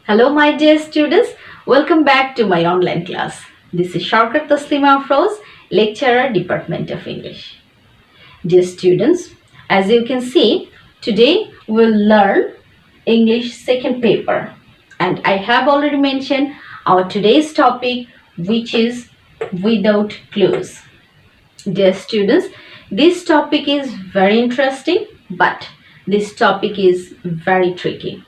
Hello, my dear students. Welcome back to my online class. This is Shaukat Taslima Afroz, lecturer, Department of English. Dear students, as you can see, today we'll learn English second paper. And I have already mentioned our today's topic, which is without clues. Dear students, this topic is very interesting, but this topic is very tricky.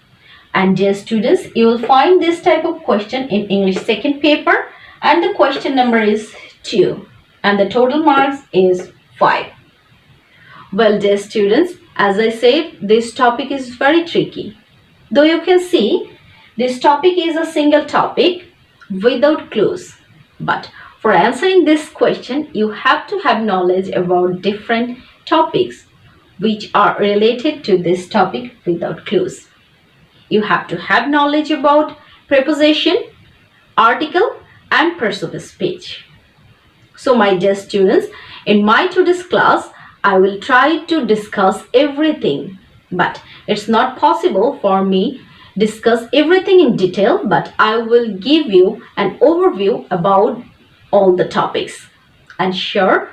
And dear students, you will find this type of question in English second paper, and the question number is 2 and the total marks is 5. Well, dear students, as I said, this topic is very tricky. Though you can see, this topic is a single topic without clues. But for answering this question, you have to have knowledge about different topics which are related to this topic without clues. You have to have knowledge about preposition, article, and parts of speech. So, my dear students, in my today's class, I will try to discuss everything, but it's not possible for me discuss everything in detail, but I will give you an overview about all the topics. And sure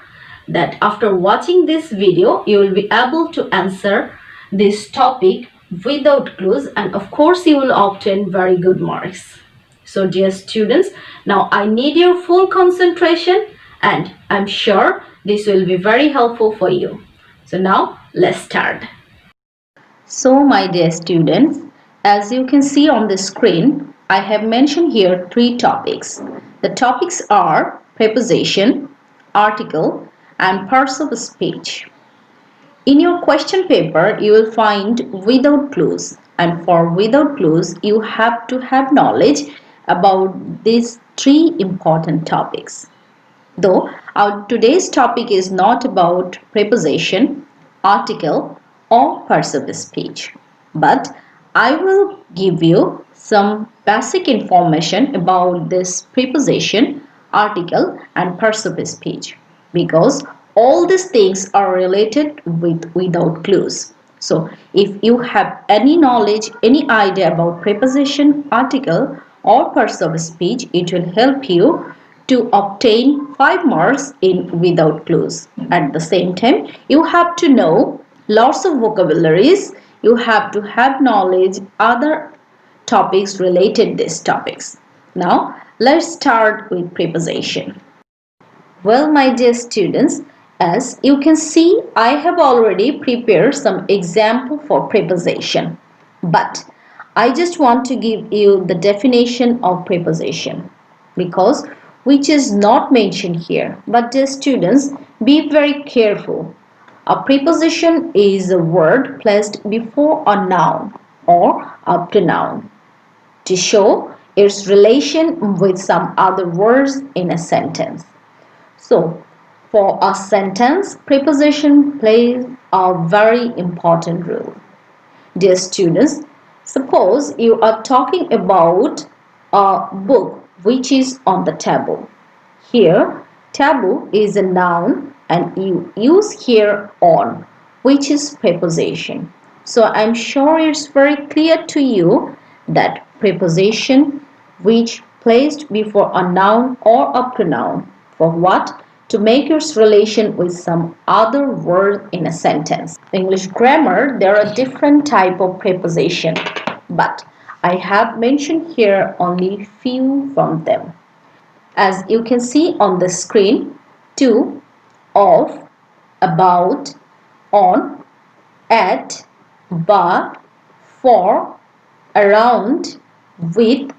that after watching this video, you will be able to answer this topic without clues, and of course you will obtain very good marks. So dear students, now I need your full concentration, and I'm sure this will be very helpful for you. So now let's start. So my dear students, as you can see on the screen, I have mentioned here 3 topics. The topics are preposition, article, and parts of speech. In your question paper, you will find without clues, and for without clues, you have to have knowledge about these 3 important topics. Though our today's topic is not about preposition, article, or parts of speech, but I will give you some basic information about this preposition, article, and parts of speech, because all these things are related with without clues. So if you have any knowledge, any idea about preposition, article, or parts of speech, it will help you to obtain 5 marks in without clues. At the same time, you have to know lots of vocabularies. You have to have knowledge other topics related these topics. Now let's start with preposition. Well, my dear students, as you can see, I have already prepared some example for preposition, but I just want to give you the definition of preposition, because which is not mentioned here. But dear students, be very careful. A preposition is a word placed before a noun or a pronoun to show its relation with some other words in a sentence. So, for a sentence, preposition plays a very important role. Dear students, suppose you are talking about a book which is on the table. Here, table is a noun and you use here on, which is preposition. So, I'm sure it's very clear to you that preposition which placed before a noun or a pronoun. For what? To make its relation with some other word in a sentence. English grammar, there are different type of preposition, but I have mentioned here only few from them. As you can see on the screen, to, of, about, on, at, but, for, around, with,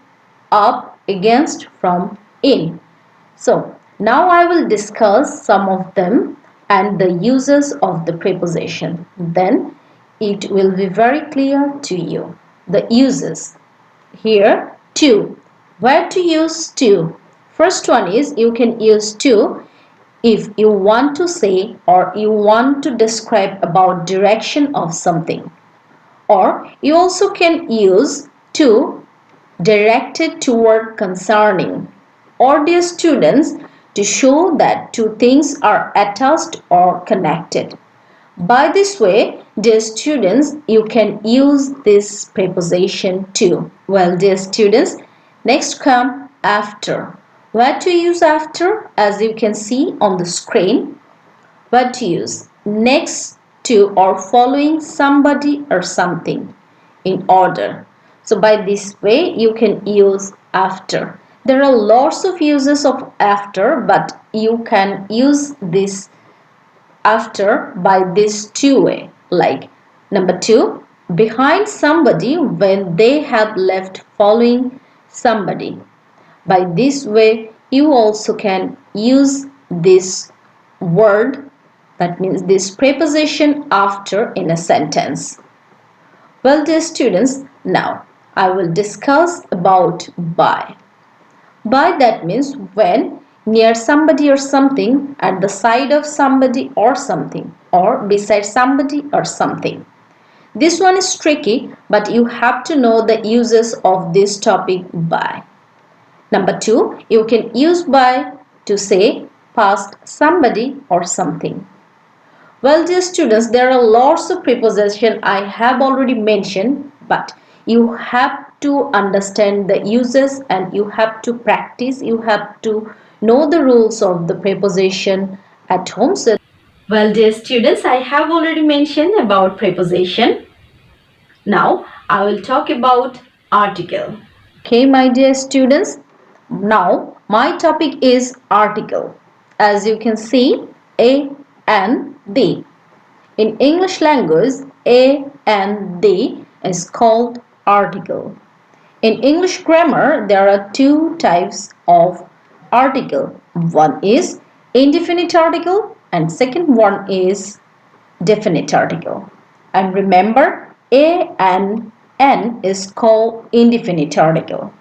up, against, from, in. So, now I will discuss some of them and the uses of the preposition. Then it will be very clear to you. The uses. Here, to. Where to use to? First one is you can use to if you want to say or you want to describe about direction of something. Or you also can use to directed toward concerning. Or dear students, to show that two things are attached or connected. By this way, Dear students, you can use this preposition too. Well, dear students, next come after. What to use after? As you can see on the screen, what to use next to or following somebody or something in order. So by this way you can use after. There are lots of uses of after, but you can use this after by this two way, like number 2, behind somebody when they have left following somebody. By this way you also can use this word, that means this preposition after in a sentence. Well, dear students, now I will discuss about by. By, that means when near somebody or something, at the side of somebody or something, or beside somebody or something. This one is tricky, but you have to know the uses of this topic by. Number 2, you can use by to say past somebody or something. Well, dear students, there are lots of prepositions I have already mentioned, but you have to understand the uses and you have to practice. You have to know the rules of the preposition at home. So, well, dear students, I have already mentioned about preposition. Now, I will talk about article. Okay, my dear students, now my topic is article. As you can see, a and the. In English language, a and the is called article. In English grammar, there are two types of article. One is indefinite article and second one is definite article. And remember, a and n is called indefinite article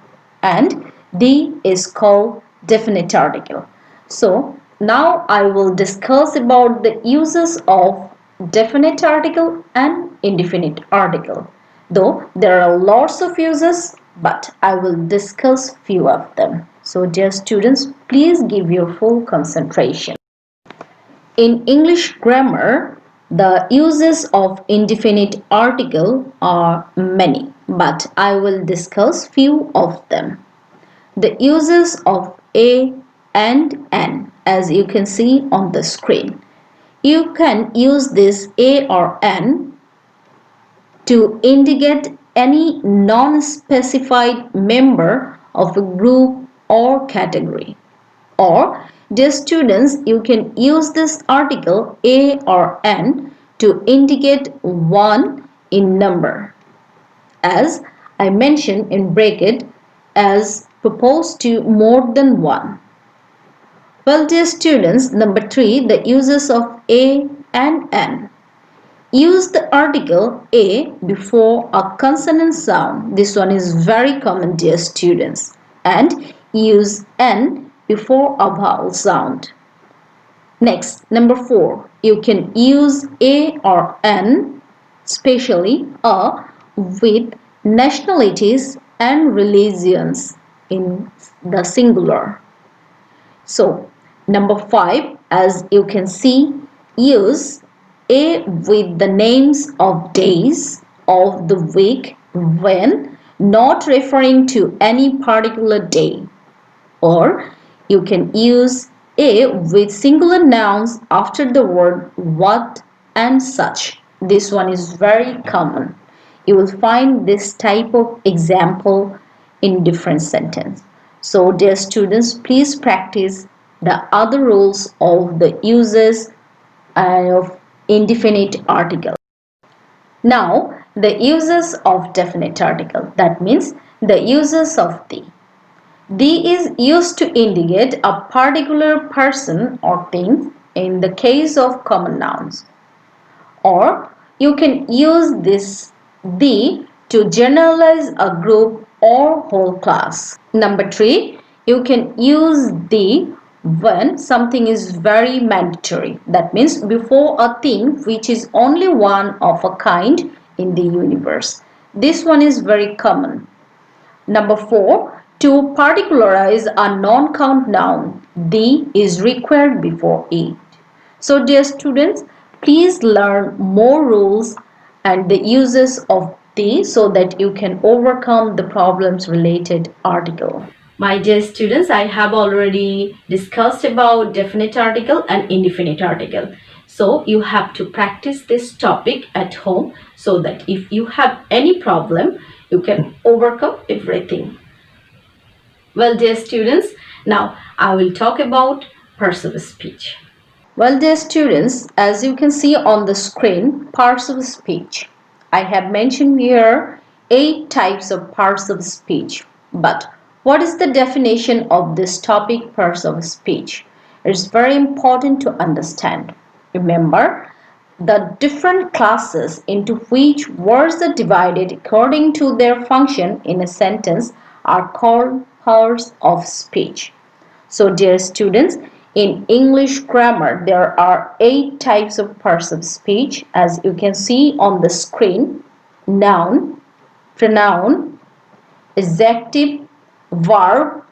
and the is called definite article. So now I will discuss about the uses of definite article and indefinite article. Though there are lots of uses, but I will discuss few of them. So dear students, please give your full concentration. In English grammar, the uses of indefinite article are many, but I will discuss few of them. The uses of a and n, as you can see on the screen. You can use this a or n to indicate any non-specified member of a group or category. Or, dear students, you can use this article a or n to indicate one in number. As I mentioned in bracket, as opposed to more than one. Well, dear students, number 3, the uses of a and n. Use the article a before a consonant sound. This one is very common, dear students. And use n before a vowel sound. Next, number 4, you can use a or n, especially a, with nationalities and religions in the singular. So, number 5, as you can see, use a with the names of days of the week when not referring to any particular day. Or you can use a with singular nouns after the word what and such. This one is very common. You will find this type of example in different sentences. So dear students, please practice the other rules of the uses of indefinite article. Now the uses of definite article, that means the uses of the. The is used to indicate a particular person or thing in the case of common nouns. Or you can use this the to generalize a group or whole class. Number 3, you can use the when something is very mandatory. That means before a thing which is only one of a kind in the universe. This one is very common. Number 4, to particularize a non-count noun, the is required before it. So dear students, please learn more rules and the uses of the so that you can overcome the problems related article. My dear students, I have already discussed about definite article and indefinite article. So you have to practice this topic at home so that if you have any problem, you can overcome everything. Well, dear students, now I will talk about parts of speech. Well, dear students, as you can see on the screen, parts of speech. I have mentioned here 8 types of parts of speech. But what is the definition of this topic, parts of speech? It's very important to understand. Remember, the different classes into which words are divided according to their function in a sentence are called parts of speech. So, dear students, in English grammar, there are 8 types of parts of speech, as you can see on the screen: noun, pronoun, adjective, verb,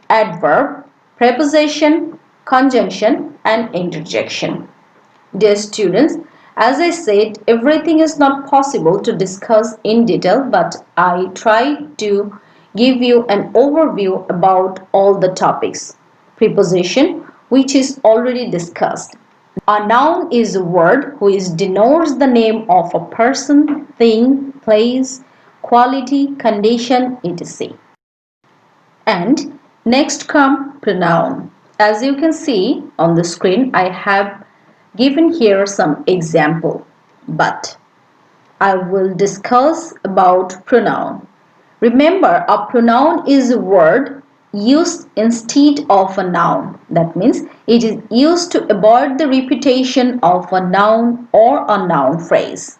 adverb, preposition, conjunction, and interjection. Dear students, as I said, everything is not possible to discuss in detail, but I try to give you an overview about all the topics. Preposition, which is already discussed. A noun is a word which denotes the name of a person, thing, place, quality, condition, etc. And next come pronoun. As you can see on the screen, I have given here some example, but I will discuss about pronoun. Remember, a pronoun is a word used instead of a noun. That means it is used to avoid the repetition of a noun or a noun phrase.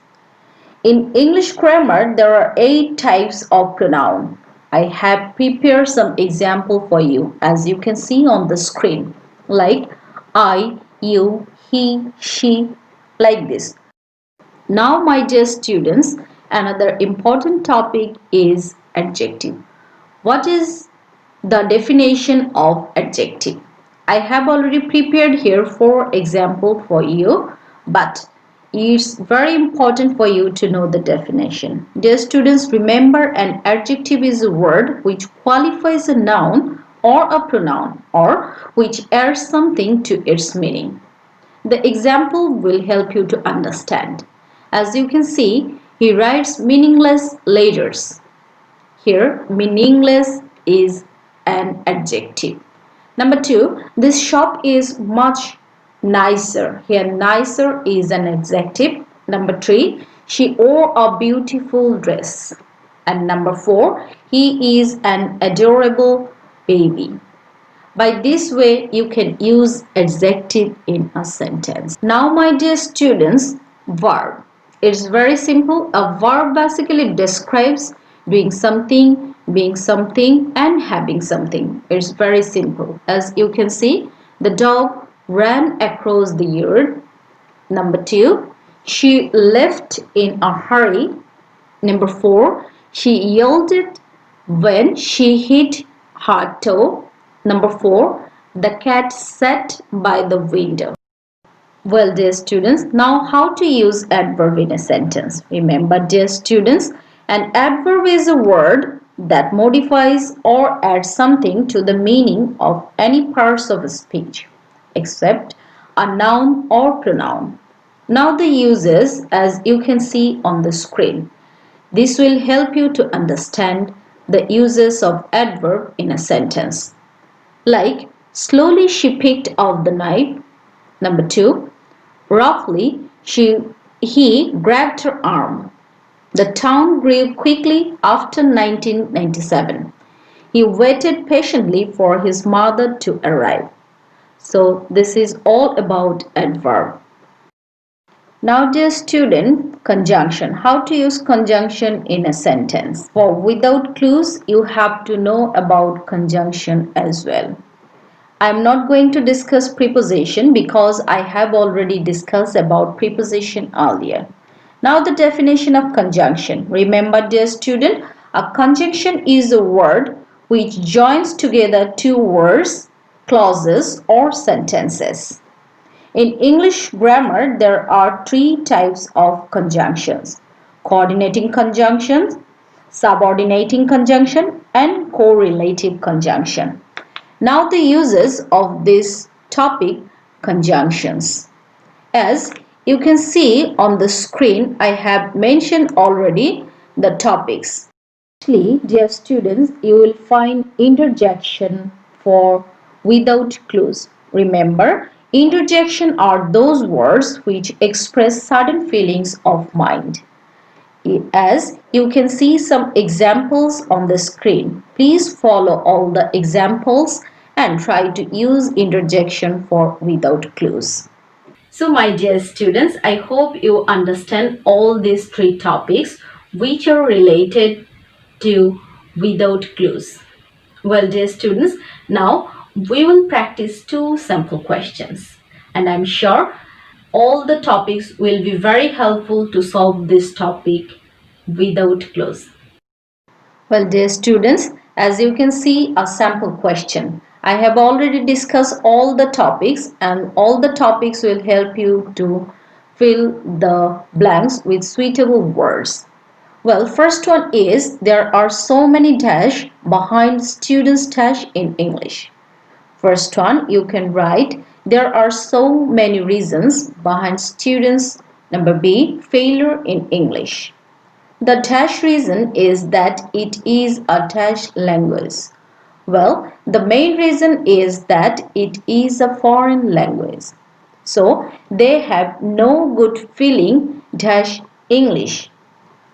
In English grammar, there are 8 types of pronoun. I have prepared some example for you, as you can see on the screen, like I, you, he, she, like this. Now, my dear students, another important topic is adjective. What is the definition of adjective? I have already prepared here 4 examples for you, but it's very important for you to know the definition. Dear students, remember, an adjective is a word which qualifies a noun or a pronoun, or which adds something to its meaning. The example will help you to understand. As you can see, he writes meaningless letters. Here, meaningless is an adjective. Number 2, this shop is much nicer. Here, nicer is an adjective. Number 3, she wore a beautiful dress. And number 4, he is an adorable baby. By this way, you can use adjective in a sentence. Now, my dear students, verb. It's very simple. A verb basically describes doing something, being something, and having something. It's very simple. As you can see, the dog ran across the yard. Number 2, she left in a hurry. Number 4, she yelled when she hit her toe. Number 4, the cat sat by the window. Well, dear students, now how to use adverb in a sentence. Remember, dear students, an adverb is a word that modifies or adds something to the meaning of any parts of a speech, except a noun or pronoun. Now the uses, as you can see on the screen. This will help you to understand the uses of adverb in a sentence. Like, slowly she picked up the knife. Number 2, roughly he grabbed her arm. The town grew quickly after 1997. He waited patiently for his mother to arrive. So this is all about adverb. Now, dear student, conjunction. How to use conjunction in a sentence. For without clues, you have to know about conjunction as well. I am not going to discuss preposition because I have already discussed about preposition earlier. Now the definition of conjunction. Remember, dear student, a conjunction is a word which joins together 2 words, clauses, or sentences. In English grammar, there are 3 types of conjunctions. coordinating conjunctions, subordinating conjunction, and correlative conjunction. Now the uses of this topic, conjunctions. As you can see on the screen, I have mentioned already the topics. Actually, dear students, you will find interjection for without clues. Remember, interjection are those words which express certain feelings of mind. As you can see some examples on the screen, please follow all the examples and try to use interjection for without clues. So my dear students, I hope you understand all these three topics which are related to without clues. Well, dear students, now we will practice two sample questions, and I'm sure all the topics will be very helpful to solve this topic without clues. Well, dear students, as you can see a sample question. I have already discussed all the topics, and all the topics will help you to fill the blanks with suitable words. Well, first one is there are so many dash behind students dash in English. First one you can write there are so many reasons behind students. Number B, failure in English. The dash reason is that it is a dash language. Well, the main reason is that it is a foreign language. So they have no good feeling dash English.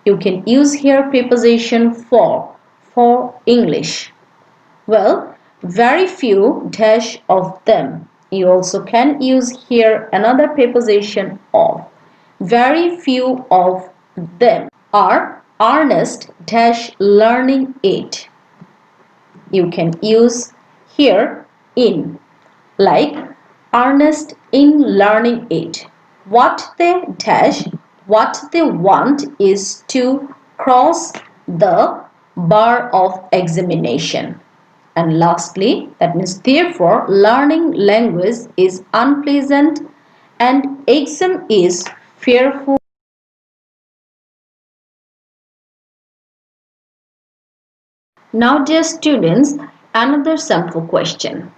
You can use here preposition for English. Well, very few dash of them. You also can use here another preposition of. Very few of them are earnest dash learning it. You can use here in, like earnest in learning it. What they want is to cross the bar of examination. And lastly, that means therefore learning language is unpleasant and exam is fearful. Now dear students, another sample question.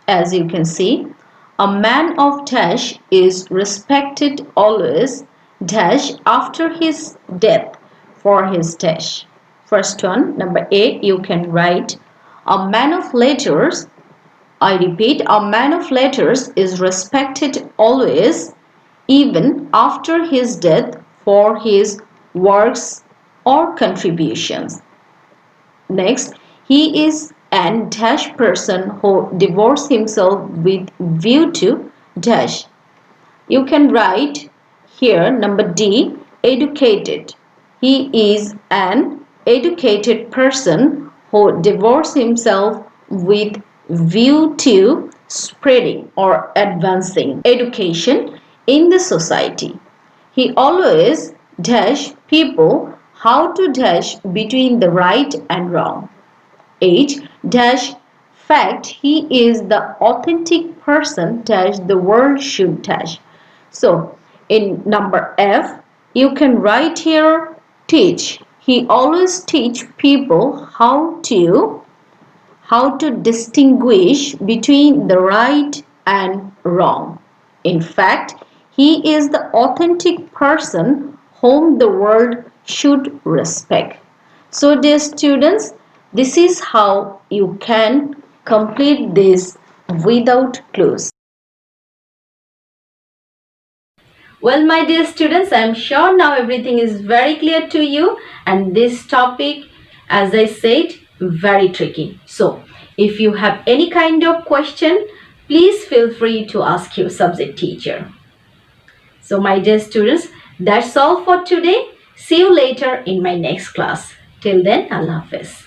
As you can see, a man of dash is respected always dash after his death for his dash. First one, number A, you can write a man of letters. I repeat, a man of letters is respected always even after his death for his works or contributions. Next, he is an dash person who devotes himself with view to dash. You can write here number D, educated. He is an educated person who devotes himself with view to spreading or advancing education in the society. He always dash people how to dash between the right and wrong. H dash fact, he is the authentic person dash the world should dash. So in number F, you can write here teach. He always teach people how to distinguish between the right and wrong. In fact, he is the authentic person whom the world should respect. So dear students, this is how you can complete this without clues. Well, my dear students, I am sure now everything is very clear to you, and this topic, as I said, very tricky. So if you have any kind of question, please feel free to ask your subject teacher. So my dear students, that's all for today. See you later in my next class. Till then, Allah Hafiz.